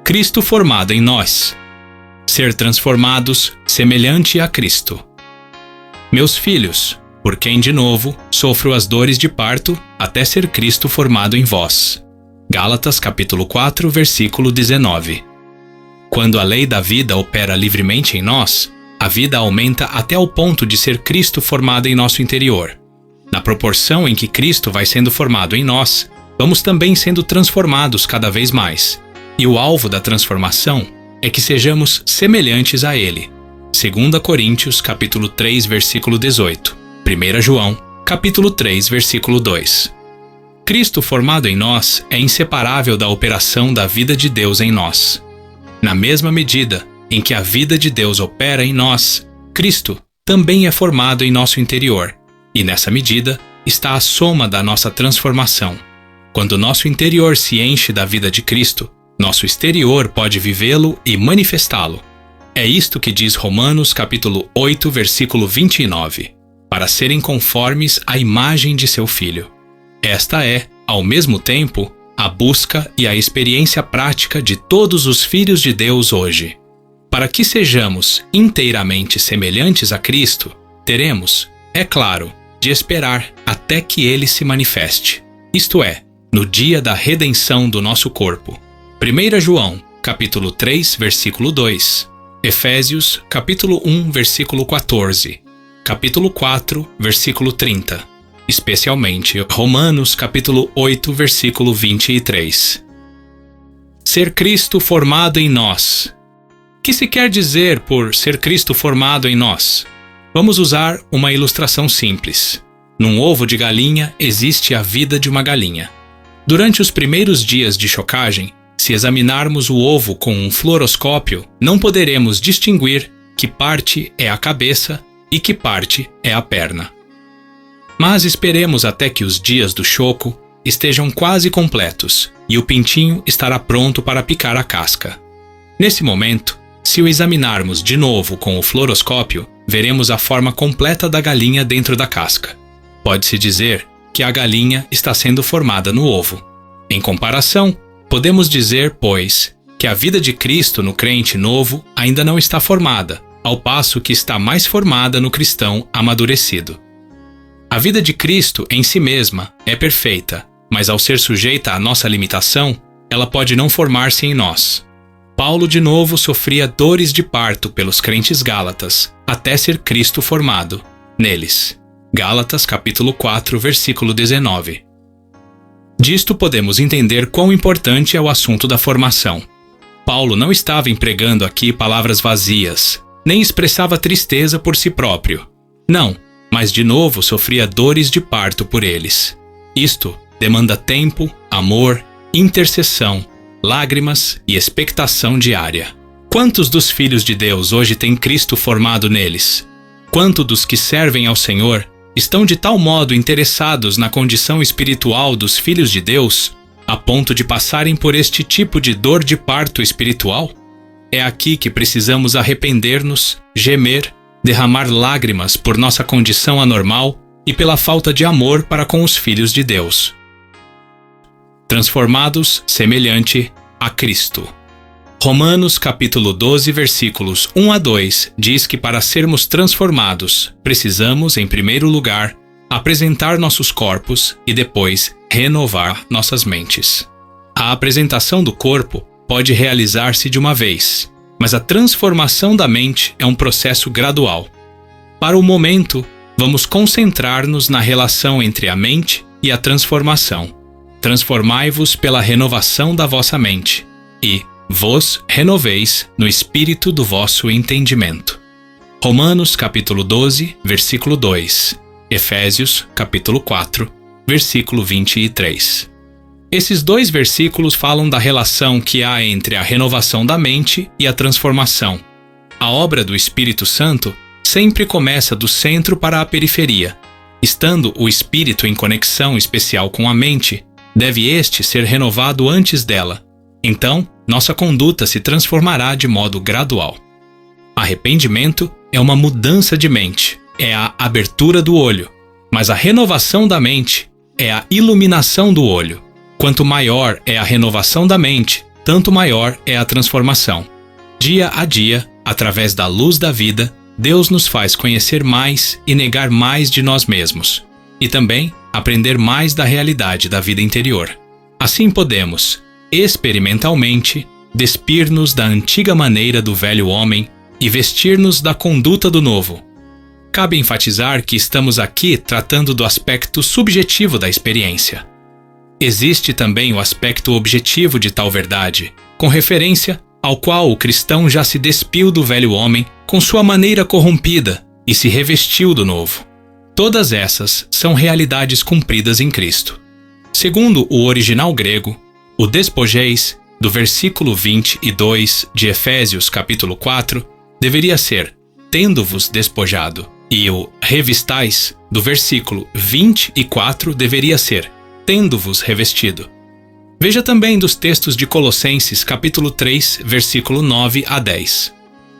Cristo formado em nós. Ser transformados semelhante a Cristo. Meus filhos, por quem de novo sofro as dores de parto até ser Cristo formado em vós. Gálatas capítulo 4, versículo 19. Quando a lei da vida opera livremente em nós, a vida aumenta até o ponto de ser Cristo formado em nosso interior. Na proporção em que Cristo vai sendo formado em nós, vamos também sendo transformados cada vez mais. E o alvo da transformação é que sejamos semelhantes a Ele. 2 Coríntios capítulo 3, versículo 18. 1 João capítulo 3, versículo 2. Cristo formado em nós é inseparável da operação da vida de Deus em nós. Na mesma medida em que a vida de Deus opera em nós, Cristo também é formado em nosso interior, e nessa medida está a soma da nossa transformação. Quando nosso interior se enche da vida de Cristo, nosso exterior pode vivê-lo e manifestá-lo. É isto que diz Romanos capítulo 8, versículo 29, para serem conformes à imagem de seu Filho. Esta é, ao mesmo tempo, a busca e a experiência prática de todos os filhos de Deus hoje. Para que sejamos inteiramente semelhantes a Cristo, teremos, é claro, de esperar até que Ele se manifeste, isto é, no dia da redenção do nosso corpo. 1 João, capítulo 3, versículo 2, Efésios, capítulo 1, versículo 14, capítulo 4, versículo 30, especialmente Romanos, capítulo 8, versículo 23. Ser Cristo formado em nós. O que se quer dizer por ser Cristo formado em nós? Vamos usar uma ilustração simples. Num ovo de galinha existe a vida de uma galinha. Durante os primeiros dias de chocagem, se examinarmos o ovo com um fluoroscópio, não poderemos distinguir que parte é a cabeça e que parte é a perna. Mas esperemos até que os dias do choco estejam quase completos e o pintinho estará pronto para picar a casca. Nesse momento, se o examinarmos de novo com o fluoroscópio, veremos a forma completa da galinha dentro da casca. Pode-se dizer que a galinha está sendo formada no ovo. Em comparação, podemos dizer, pois, que a vida de Cristo no crente novo ainda não está formada, ao passo que está mais formada no cristão amadurecido. A vida de Cristo em si mesma é perfeita, mas ao ser sujeita à nossa limitação, ela pode não formar-se em nós. Paulo de novo sofria dores de parto pelos crentes gálatas, até ser Cristo formado neles. Gálatas capítulo 4, versículo 19. Disto podemos entender quão importante é o assunto da formação. Paulo não estava empregando aqui palavras vazias, nem expressava tristeza por si próprio. Não, mas de novo sofria dores de parto por eles. Isto demanda tempo, amor, intercessão, lágrimas e expectação diária. Quantos dos filhos de Deus hoje têm Cristo formado neles? Quantos dos que servem ao Senhor estão de tal modo interessados na condição espiritual dos filhos de Deus, a ponto de passarem por este tipo de dor de parto espiritual? É aqui que precisamos arrepender-nos, gemer, derramar lágrimas por nossa condição anormal e pela falta de amor para com os filhos de Deus. Transformados semelhante a Cristo. Romanos capítulo 12, versículos 1 a 2 diz que para sermos transformados, precisamos, em primeiro lugar, apresentar nossos corpos e depois renovar nossas mentes. A apresentação do corpo pode realizar-se de uma vez, mas a transformação da mente é um processo gradual. Para o momento, vamos concentrar-nos na relação entre a mente e a transformação. Transformai-vos pela renovação da vossa mente, e vos renoveis no espírito do vosso entendimento. Romanos capítulo 12, versículo 2. Efésios capítulo 4, versículo 23. Esses dois versículos falam da relação que há entre a renovação da mente e a transformação. A obra do Espírito Santo sempre começa do centro para a periferia. Estando o espírito em conexão especial com a mente, deve este ser renovado antes dela. Então, nossa conduta se transformará de modo gradual. Arrependimento é uma mudança de mente, é a abertura do olho, mas a renovação da mente é a iluminação do olho. Quanto maior é a renovação da mente, tanto maior é a transformação. Dia a dia, através da luz da vida, Deus nos faz conhecer mais e negar mais de nós mesmos, e também aprender mais da realidade da vida interior. Assim podemos, experimentalmente, despir-nos da antiga maneira do velho homem e vestir-nos da conduta do novo. Cabe enfatizar que estamos aqui tratando do aspecto subjetivo da experiência. Existe também o aspecto objetivo de tal verdade, com referência ao qual o cristão já se despiu do velho homem com sua maneira corrompida e se revestiu do novo. Todas essas são realidades cumpridas em Cristo. Segundo o original grego, o despojeis, do versículo 22 de Efésios capítulo 4, deveria ser tendo-vos despojado, e o revistais, do versículo 24, deveria ser tendo-vos revestido. Veja também dos textos de Colossenses capítulo 3, versículo 9 a 10.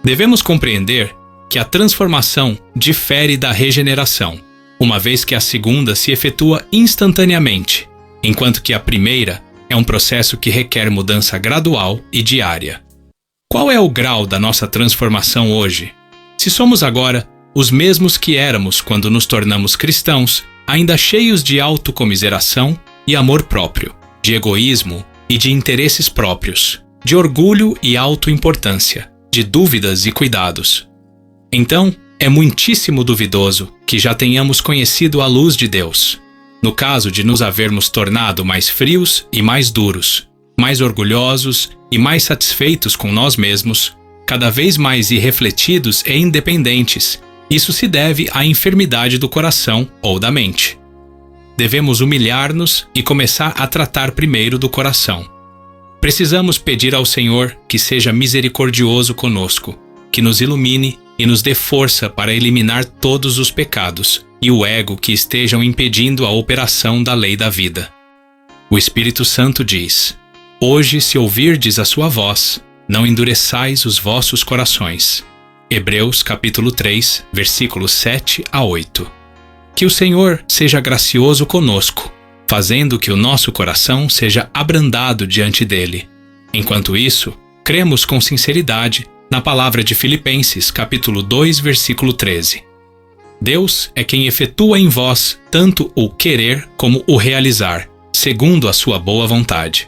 Devemos compreender que a transformação difere da regeneração, uma vez que a segunda se efetua instantaneamente, enquanto que a primeira é um processo que requer mudança gradual e diária. Qual é o grau da nossa transformação hoje? Se somos agora os mesmos que éramos quando nos tornamos cristãos, ainda cheios de autocomiseração e amor próprio, de egoísmo e de interesses próprios, de orgulho e autoimportância, de dúvidas e cuidados. Então, é muitíssimo duvidoso que já tenhamos conhecido a luz de Deus, no caso de nos havermos tornado mais frios e mais duros, mais orgulhosos e mais satisfeitos com nós mesmos, cada vez mais irrefletidos e independentes. Isso se deve à enfermidade do coração ou da mente. Devemos humilhar-nos e começar a tratar primeiro do coração. Precisamos pedir ao Senhor que seja misericordioso conosco, que nos ilumine e nos dê força para eliminar todos os pecados e o ego que estejam impedindo a operação da lei da vida. O Espírito Santo diz: Hoje, se ouvirdes a sua voz, não endureçais os vossos corações. Hebreus capítulo 3, versículos 7 a 8. Que o Senhor seja gracioso conosco, fazendo que o nosso coração seja abrandado diante dele. Enquanto isso, cremos com sinceridade na palavra de Filipenses capítulo 2, versículo 13. Deus é quem efetua em vós tanto o querer como o realizar, segundo a sua boa vontade.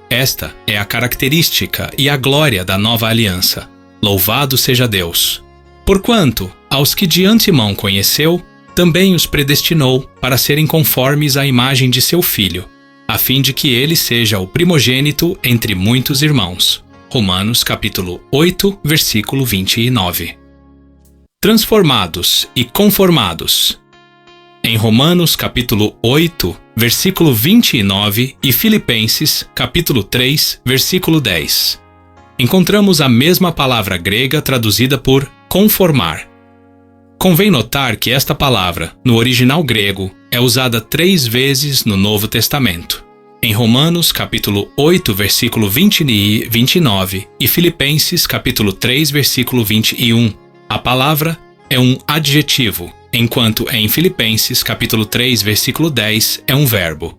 Esta é a característica e a glória da nova aliança. Louvado seja Deus! Porquanto, aos que de antemão conheceu, também os predestinou para serem conformes à imagem de seu Filho, a fim de que ele seja o primogênito entre muitos irmãos. Romanos capítulo 8, versículo 29. Transformados e conformados. Em Romanos capítulo 8, versículo 29 e Filipenses capítulo 3, versículo 10. Encontramos a mesma palavra grega traduzida por conformar. Convém notar que esta palavra, no original grego, é usada 3 vezes no Novo Testamento. Em Romanos capítulo 8, versículo 20 e 29 e Filipenses capítulo 3, versículo 21. A palavra é um adjetivo, enquanto em Filipenses capítulo 3, versículo 10 é um verbo.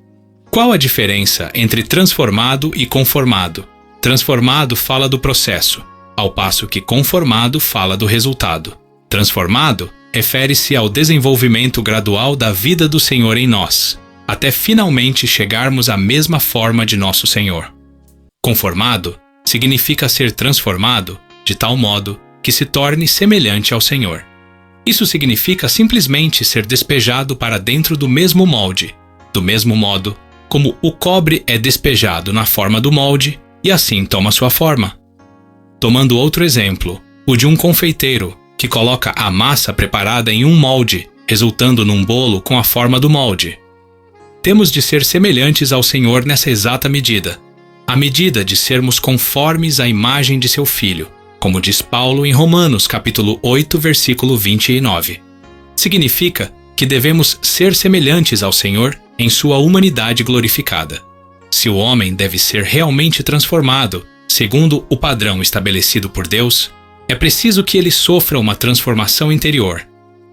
Qual a diferença entre transformado e conformado? Transformado fala do processo, ao passo que conformado fala do resultado. Transformado refere-se ao desenvolvimento gradual da vida do Senhor em nós, até finalmente chegarmos à mesma forma de nosso Senhor. Conformado significa ser transformado de tal modo que se torne semelhante ao Senhor. Isso significa simplesmente ser despejado para dentro do mesmo molde, do mesmo modo como o cobre é despejado na forma do molde e assim toma sua forma. Tomando outro exemplo, o de um confeiteiro que coloca a massa preparada em um molde, resultando num bolo com a forma do molde. Temos de ser semelhantes ao Senhor nessa exata medida, a medida de sermos conformes à imagem de seu Filho, como diz Paulo em Romanos capítulo 8, versículo 29. Significa que devemos ser semelhantes ao Senhor em sua humanidade glorificada. Se o homem deve ser realmente transformado, segundo o padrão estabelecido por Deus, é preciso que ele sofra uma transformação interior.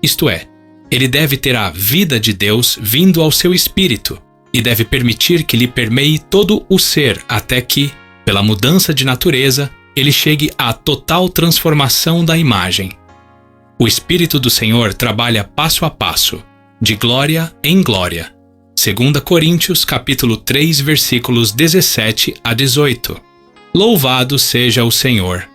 Isto é, ele deve ter a vida de Deus vindo ao seu espírito e deve permitir que lhe permeie todo o ser até que, pela mudança de natureza, ele chegue à total transformação da imagem. O Espírito do Senhor trabalha passo a passo, de glória em glória. 2 Coríntios capítulo 3, versículos 17 a 18. Louvado seja o Senhor!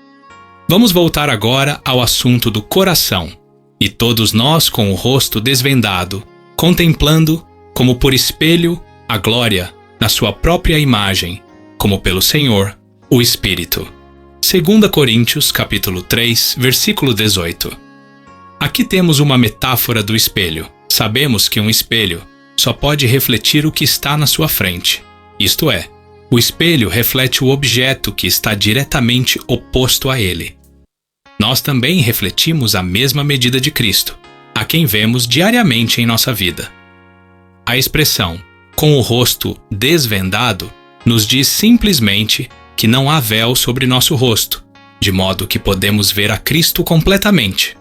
Vamos voltar agora ao assunto do coração. E todos nós com o rosto desvendado, contemplando, como por espelho, a glória na sua própria imagem, como pelo Senhor, o Espírito. 2 Coríntios capítulo 3, versículo 18. Aqui temos uma metáfora do espelho. Sabemos que um espelho só pode refletir o que está na sua frente. Isto é, o espelho reflete o objeto que está diretamente oposto a ele. Nós também refletimos a mesma medida de Cristo, a quem vemos diariamente em nossa vida. A expressão "com o rosto desvendado" nos diz simplesmente que não há véu sobre nosso rosto, de modo que podemos ver a Cristo completamente.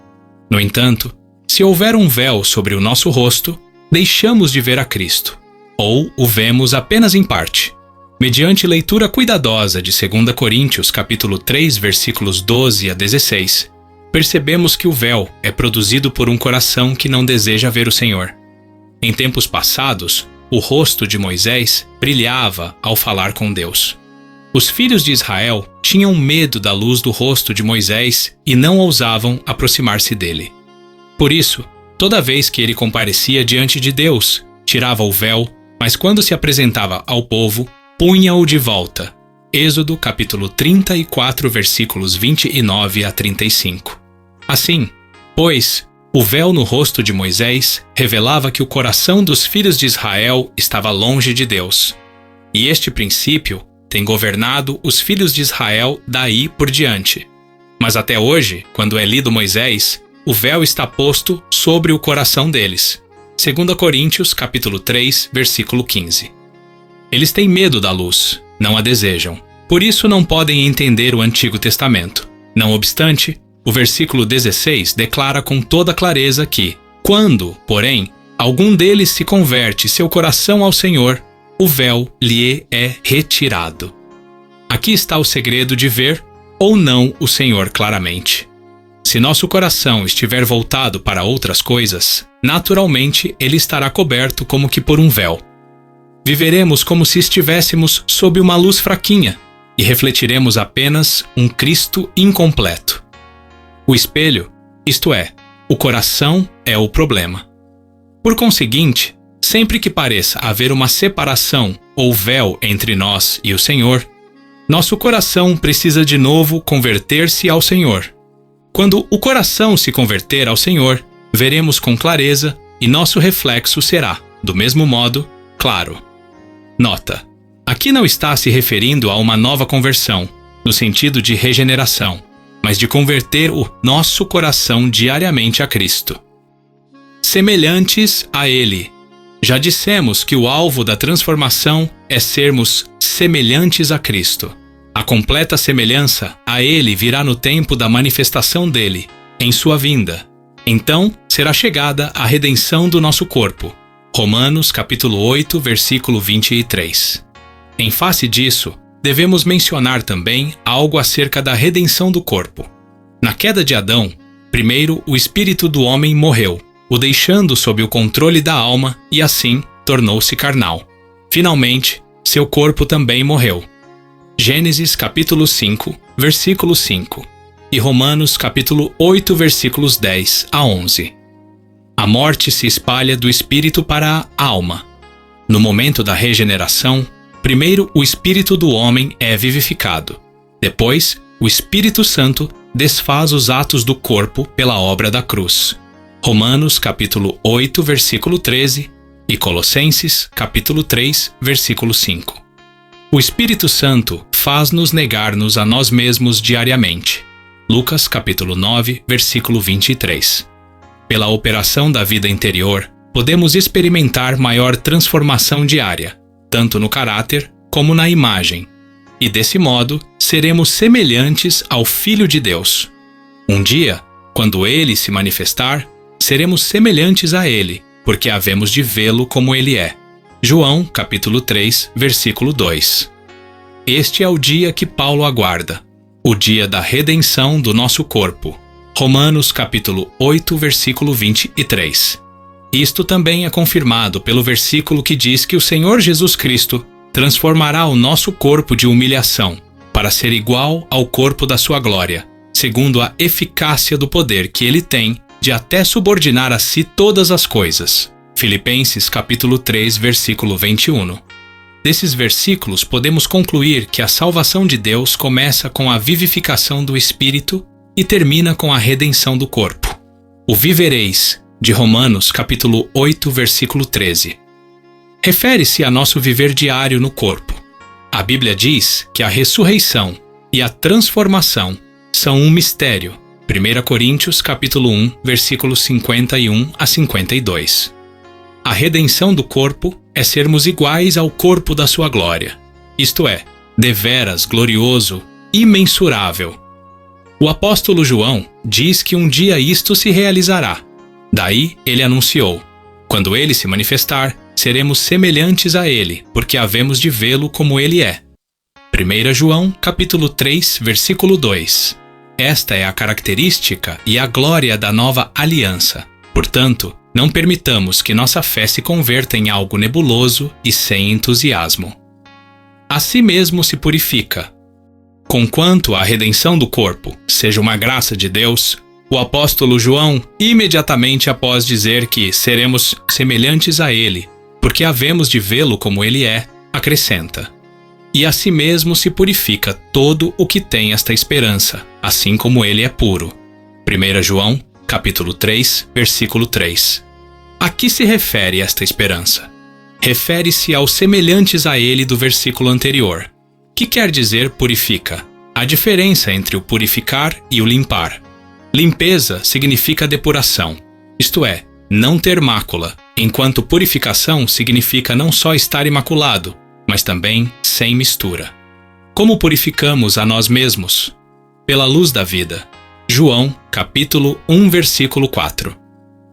No entanto, se houver um véu sobre o nosso rosto, deixamos de ver a Cristo, ou o vemos apenas em parte. Mediante leitura cuidadosa de 2 Coríntios capítulo 3, versículos 12 a 16, percebemos que o véu é produzido por um coração que não deseja ver o Senhor. Em tempos passados, o rosto de Moisés brilhava ao falar com Deus. Os filhos de Israel tinham medo da luz do rosto de Moisés e não ousavam aproximar-se dele. Por isso, toda vez que ele comparecia diante de Deus, tirava o véu, mas quando se apresentava ao povo, punha-o de volta. Êxodo capítulo 34, versículos 29 a 35. Assim, pois, o véu no rosto de Moisés revelava que o coração dos filhos de Israel estava longe de Deus. E este princípio tem governado os filhos de Israel daí por diante. Mas até hoje, quando é lido Moisés, o véu está posto sobre o coração deles. 2 Coríntios capítulo 3, versículo 15. Eles têm medo da luz, não a desejam. Por isso não podem entender o Antigo Testamento. Não obstante, o versículo 16 declara com toda clareza que, quando, porém, algum deles se converte seu coração ao Senhor, o véu lhe é retirado. Aqui está o segredo de ver ou não o Senhor claramente. Se nosso coração estiver voltado para outras coisas, naturalmente ele estará coberto como que por um véu. Viveremos como se estivéssemos sob uma luz fraquinha e refletiremos apenas um Cristo incompleto. O espelho, isto é, o coração é o problema. Por conseguinte, sempre que pareça haver uma separação ou véu entre nós e o Senhor, nosso coração precisa de novo converter-se ao Senhor. Quando o coração se converter ao Senhor, veremos com clareza e nosso reflexo será, do mesmo modo, claro. Nota: aqui não está se referindo a uma nova conversão, no sentido de regeneração, mas de converter o nosso coração diariamente a Cristo. Semelhantes a Ele. Já dissemos que o alvo da transformação é sermos semelhantes a Cristo. A completa semelhança a Ele virá no tempo da manifestação dele, em sua vinda. Então será chegada a redenção do nosso corpo. Romanos capítulo 8, versículo 23. Em face disso, devemos mencionar também algo acerca da redenção do corpo. Na queda de Adão, primeiro o espírito do homem morreu, o deixando sob o controle da alma e assim tornou-se carnal. Finalmente, seu corpo também morreu. Gênesis capítulo 5, versículo 5 e Romanos capítulo 8, versículos 10 a 11. A morte se espalha do espírito para a alma. No momento da regeneração, primeiro o espírito do homem é vivificado. Depois, o Espírito Santo desfaz os atos do corpo pela obra da cruz. Romanos capítulo 8, versículo 13 e Colossenses capítulo 3, versículo 5. O Espírito Santo faz-nos negar-nos a nós mesmos diariamente. Lucas capítulo 9, versículo 23. Pela operação da vida interior, podemos experimentar maior transformação diária, tanto no caráter como na imagem, e desse modo seremos semelhantes ao Filho de Deus. Um dia, quando Ele se manifestar, seremos semelhantes a Ele, porque havemos de vê-lo como Ele é. João capítulo 3, versículo 2. este é o dia que Paulo aguarda, o dia da redenção do nosso corpo. Romanos capítulo 8, versículo 23. Isto também é confirmado pelo versículo que diz que o Senhor Jesus Cristo transformará o nosso corpo de humilhação para ser igual ao corpo da sua glória, segundo a eficácia do poder que ele tem de até subordinar a si todas as coisas. Filipenses capítulo 3, versículo 21. Desses versículos podemos concluir que a salvação de Deus começa com a vivificação do Espírito e termina com a redenção do corpo. O vivereis, de Romanos capítulo 8, versículo 13. Refere-se a nosso viver diário no corpo. A Bíblia diz que a ressurreição e a transformação são um mistério. 1 Coríntios capítulo 1, versículos 51 a 52. A redenção do corpo é sermos iguais ao corpo da sua glória, isto é, deveras glorioso, imensurável. O apóstolo João diz que um dia isto se realizará. Daí ele anunciou: quando ele se manifestar, seremos semelhantes a ele, porque havemos de vê-lo como ele é. 1 João capítulo 3, versículo 2. Esta é a característica e a glória da nova aliança. Portanto, não permitamos que nossa fé se converta em algo nebuloso e sem entusiasmo. A si mesmo se purifica. Conquanto a redenção do corpo seja uma graça de Deus, o apóstolo João, imediatamente após dizer que seremos semelhantes a ele, porque havemos de vê-lo como ele é, acrescenta: e a si mesmo se purifica todo o que tem esta esperança, assim como ele é puro. 1 João capítulo 3, versículo 3. A que se refere esta esperança? Refere-se aos semelhantes a ele do versículo anterior. Que quer dizer purifica? A diferença entre o purificar e o limpar. Limpeza significa depuração, isto é, não ter mácula, enquanto purificação significa não só estar imaculado, mas também sem mistura. Como purificamos a nós mesmos? Pela luz da vida. João, capítulo 1, versículo 4.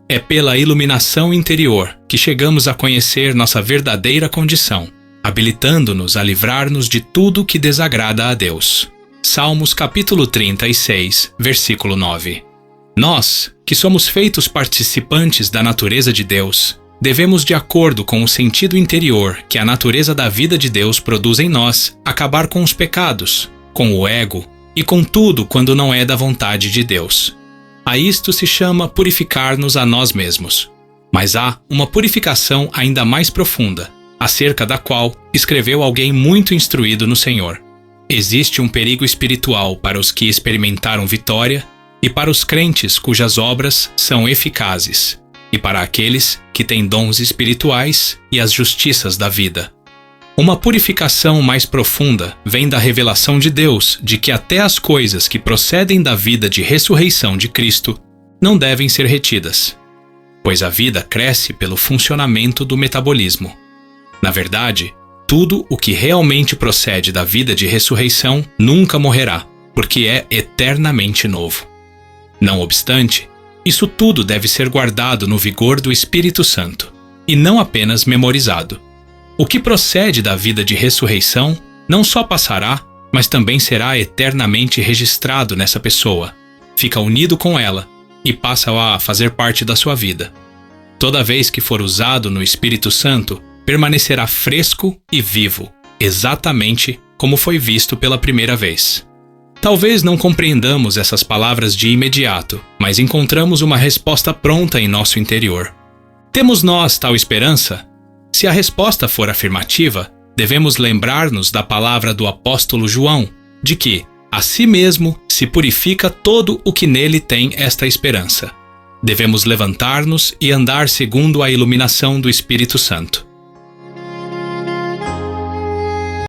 É pela iluminação interior que chegamos a conhecer nossa verdadeira condição, habilitando-nos a livrar-nos de tudo que desagrada a Deus. Salmos capítulo 36, versículo 9. Nós, que somos feitos participantes da natureza de Deus, devemos, de acordo com o sentido interior que a natureza da vida de Deus produz em nós, acabar com os pecados, com o ego e com tudo quando não é da vontade de Deus. A isto se chama purificar-nos a nós mesmos. Mas há uma purificação ainda mais profunda, acerca da qual escreveu alguém muito instruído no Senhor. Existe um perigo espiritual para os que experimentaram vitória e para os crentes cujas obras são eficazes, e para aqueles que têm dons espirituais e as justiças da vida. Uma purificação mais profunda vem da revelação de Deus de que até as coisas que procedem da vida de ressurreição de Cristo não devem ser retidas, pois a vida cresce pelo funcionamento do metabolismo. Na verdade, tudo o que realmente procede da vida de ressurreição nunca morrerá, porque é eternamente novo. Não obstante, isso tudo deve ser guardado no vigor do Espírito Santo, e não apenas memorizado. O que procede da vida de ressurreição não só passará, mas também será eternamente registrado nessa pessoa, fica unido com ela e passa a fazer parte da sua vida. Toda vez que for usado no Espírito Santo, permanecerá fresco e vivo, exatamente como foi visto pela primeira vez. Talvez não compreendamos essas palavras de imediato, mas encontramos uma resposta pronta em nosso interior. Temos nós tal esperança? Se a resposta for afirmativa, devemos lembrar-nos da palavra do apóstolo João, de que, a si mesmo, se purifica todo o que nele tem esta esperança. Devemos levantar-nos e andar segundo a iluminação do Espírito Santo.